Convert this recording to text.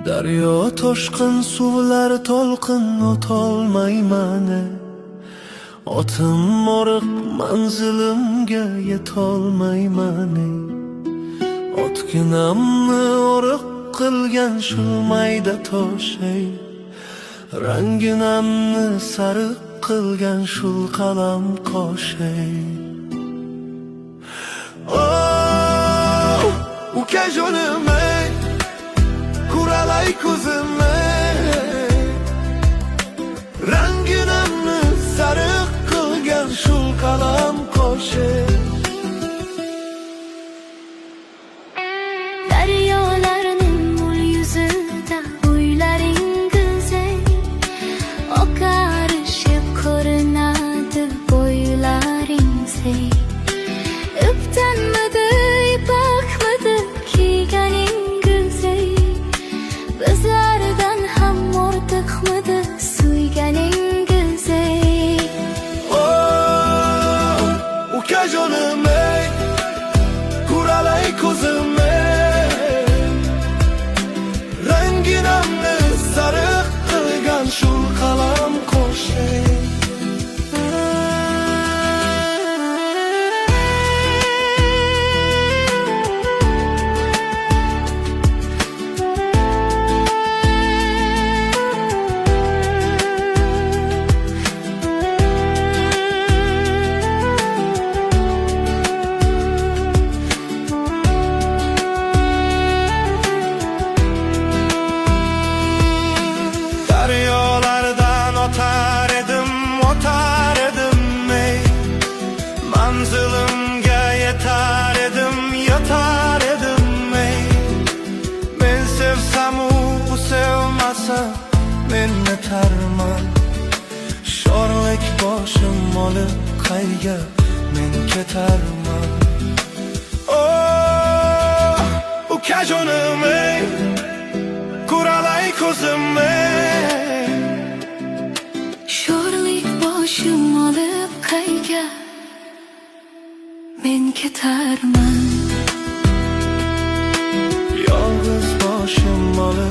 Daryo toshqin suvlar to'lqin o'tolmayman. Otim moriq manzilimga yetolmayman. Otginamni oriq qilgan shu mayda tosh, ranginamni sariq qilgan shu qalam qosh. Oh, uka jonim, kuralay ko'zim, ranginamni sariq qilgan shu qalam qosh. Daryolarning mul yuzida o'ylaringiz oqarishib ko'rinadi bo'ylaringiz. Ipdanmidi, ipakmidi kiyganingiz, bizlardan ham ortiqmidi suyganingiz. Oh, uka jonim, kuralay ko'zim, ranginamni sariq qilgan shu qalam qosh. Manzilimga yetar edim, men sevsam u sevmasa men netarman. Sho'rlik boshim olib qayga men ketarman. Oh, uka jonim, kuralay ko'zim, Sho'rlik boshim olib qayga men ketarman. yolg'iz boshim olib